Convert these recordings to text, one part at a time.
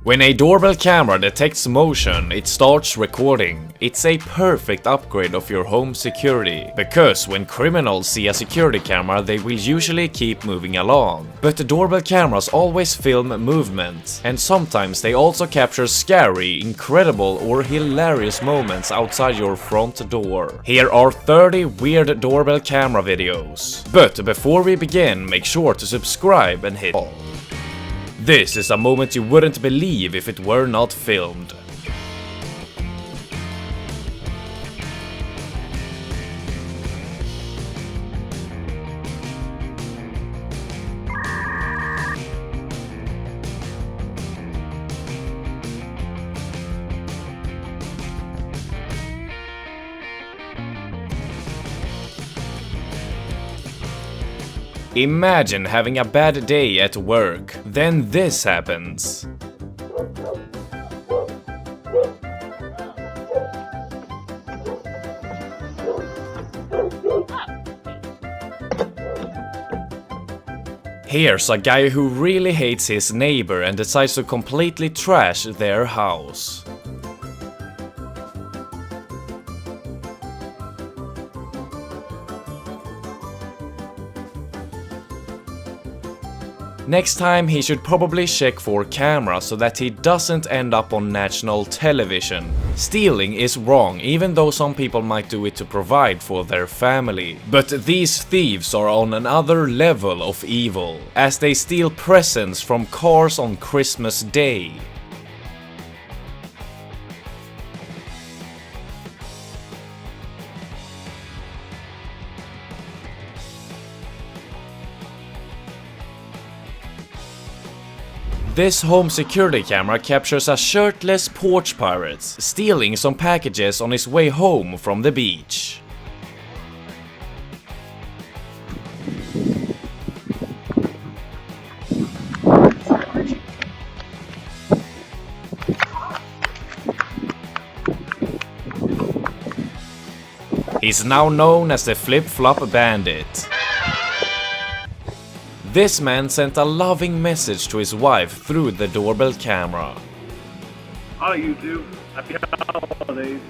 When a doorbell camera detects motion, it starts recording. It's a perfect upgrade of your home security, because when criminals see a security camera, they will usually keep moving along. But the doorbell cameras always film movement, and sometimes they also capture scary, incredible or hilarious moments outside your front door. Here are 30 weird doorbell camera videos. But before we begin, make sure to subscribe and hit all. This is a moment you wouldn't believe if it were not filmed. Imagine having a bad day at work, then this happens. Here's a guy who really hates his neighbor and decides to completely trash their house. Next time he should probably check for cameras so that he doesn't end up on national television. Stealing is wrong, even though some people might do it to provide for their family. But these thieves are on another level of evil, as they steal presents from cars on Christmas Day. This home security camera captures a shirtless porch pirate stealing some packages on his way home from the beach. He's now known as the Flip-Flop Bandit. This man sent a loving message to his wife through the doorbell camera. Hi YouTube, happy holidays.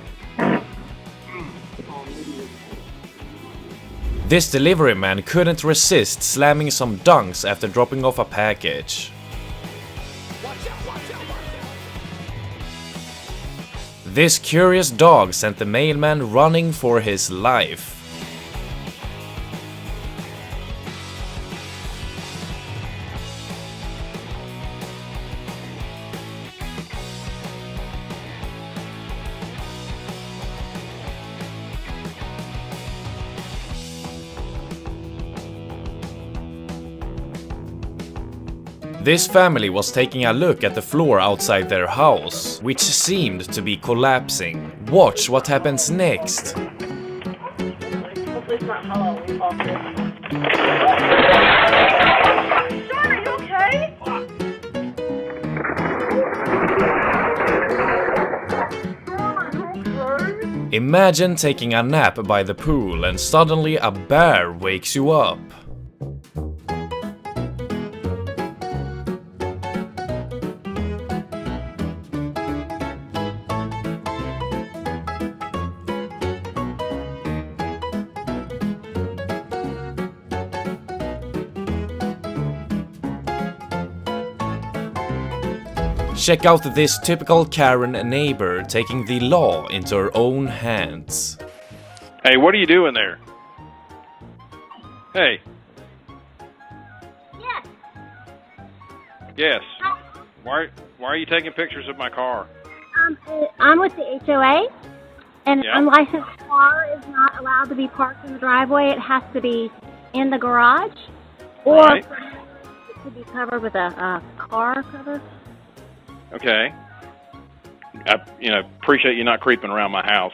This delivery man couldn't resist slamming some dunks after dropping off a package. This curious dog sent the mailman running for his life. This family was taking a look at the floor outside their house, which seemed to be collapsing. Watch what happens next. Imagine taking a nap by the pool and suddenly a bear wakes you up. Check out this typical Karen neighbor taking the law into her own hands. Hey, what are you doing there? Hey. Yes. Yes. Why are you taking pictures of my car? I'm with the HOA, and Yeah. an unlicensed car is not allowed to be parked in the driveway. It has to be in the garage, or Right. it could be covered with a car cover. Okay. I appreciate you not creeping around my house.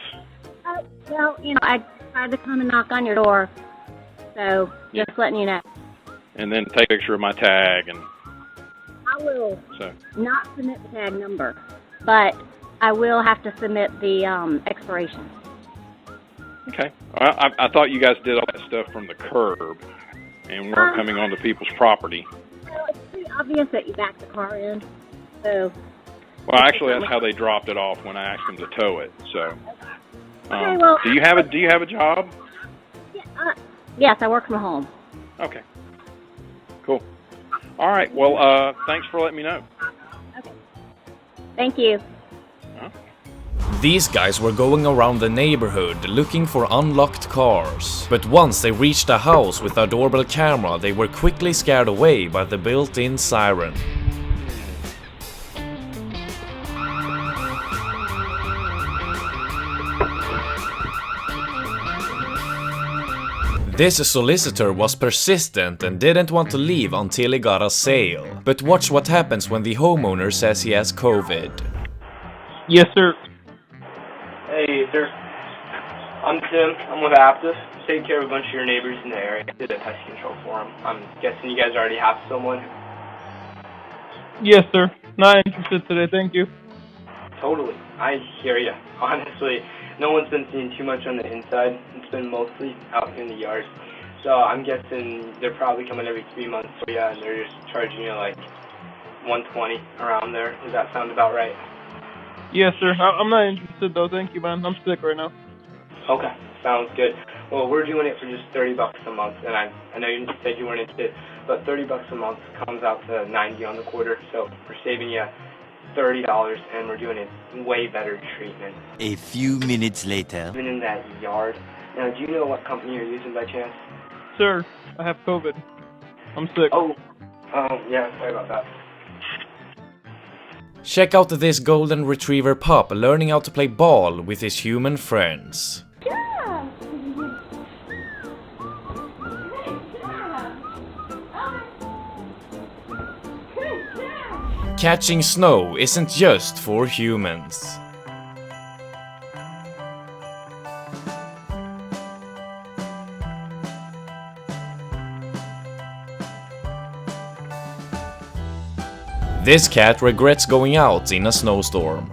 Well, I tried to come and knock on your door, so just letting you know. And then take a picture of my tag and I will so. not submit the tag number, but I will have to submit the expiration. Okay. I thought you guys did all that stuff from the curb and weren't coming onto people's property. Well, it's pretty obvious that you backed the car in, so Well, actually, that's how they dropped it off when I asked them to tow it. So, Okay, well, do you have a job? yes, I work from home. Okay. Cool. All right. Well, thanks for letting me know. Okay. Thank you. These guys were going around the neighborhood looking for unlocked cars. But once they reached a house with a doorbell camera, they were quickly scared away by the built-in siren. This solicitor was persistent and didn't want to leave until he got a sale. But watch what happens when the homeowner says he has COVID. Yes, sir. Hey, sir. I'm Tim. I'm with Aptiv. Take care of a bunch of your neighbors in the area. Did a pest control for them. I'm guessing you guys already have someone. Yes, sir. Not interested today, thank you. Totally. I hear you. Honestly, no one's been seeing too much on the inside. It's been mostly out in the yard. So I'm guessing they're probably coming every 3 months for you, and they're just charging you like $120 around there. Does that sound about right? Yes, sir. I'm not interested though, thank you, man. I'm sick right now. Okay, sounds good. Well, we're doing it for just $30 a month, and I know you said you weren't interested, but $30 a month comes out to $90 on the quarter, so we're saving you $30, and we're doing a way better treatment. A few minutes later. Even in that yard. Now, do you know what company you're using by chance? Sir, I have COVID. I'm sick. Oh, yeah, sorry about that. Check out this golden retriever pup learning how to play ball with his human friends. Catching snow isn't just for humans. This cat regrets going out in a snowstorm.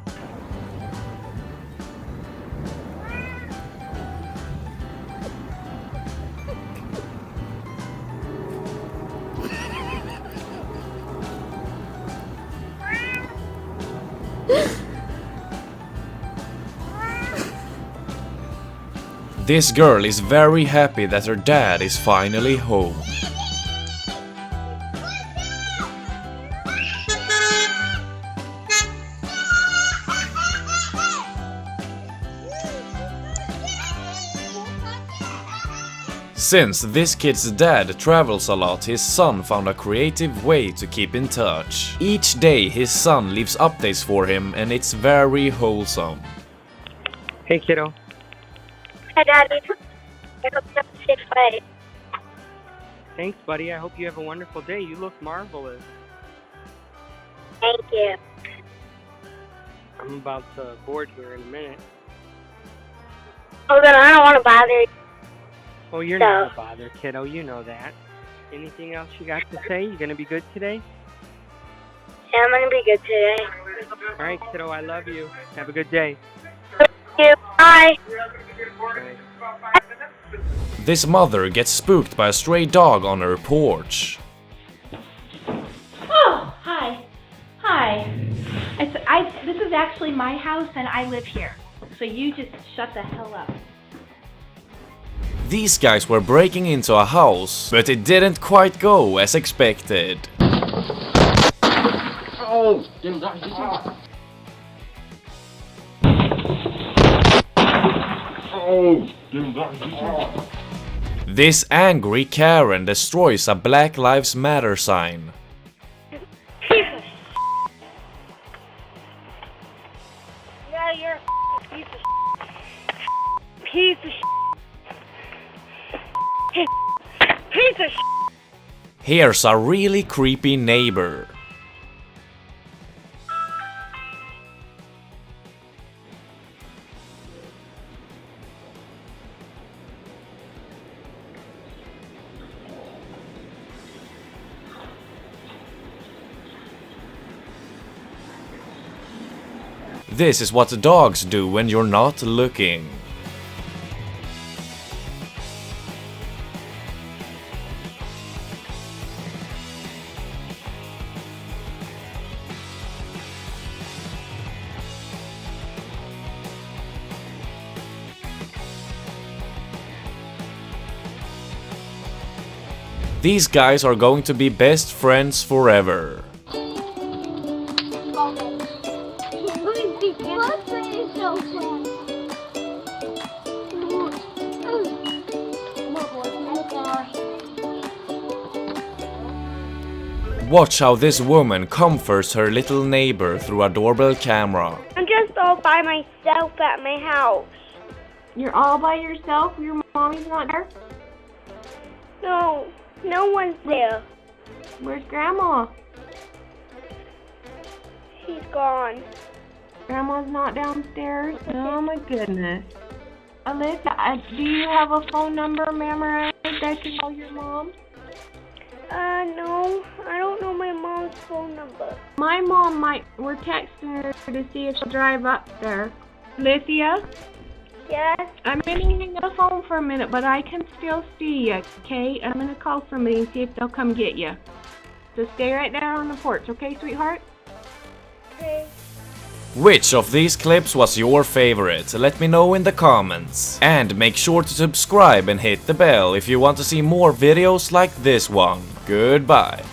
This girl is very happy that her dad is finally home. Since this kid's dad travels a lot, his son found a creative way to keep in touch. Each day his son leaves updates for him and it's very wholesome. Hey, kiddo. Hi, Daddy. I hope you have a safe flight. Thanks, buddy. I hope you have a wonderful day. You look marvelous. Thank you. I'm about to board here in a minute. Oh, then I don't want to bother you. Oh, you're not a bother, kiddo. You know that. Anything else you got to say? You gonna be good today? Yeah, I'm going to be good today. All right, kiddo. I love you. Have a good day. Thank you. Bye. Bye. This mother gets spooked by a stray dog on her porch. Oh, hi. Hi. This is actually my house and I live here. So you just shut the hell up. These guys were breaking into a house, but it didn't quite go as expected. This angry Karen destroys a Black Lives Matter sign. Yeah, you're a piece of piece of piece of Here's a really creepy neighbor. This is what dogs do when you're not looking. These guys are going to be best friends forever. Watch how this woman comforts her little neighbor through a doorbell camera. I'm just all by myself at my house. You're all by yourself? Your mommy's not there? No, no one's there. Where's Grandma? She's gone. Grandma's not downstairs? Oh my goodness. Alyssa, do you have a phone number memorized that I can call your mom? No, I don't know my mom's phone number. My mom we're texting her to see if she'll drive up there. Lithia? Yes? I'm gonna hang up the phone for a minute, but I can still see you, okay? I'm gonna call somebody and see if they'll come get you. So stay right there on the porch, okay, sweetheart? Okay. Which of these clips was your favorite? Let me know in the comments. And make sure to subscribe and hit the bell if you want to see more videos like this one. Goodbye.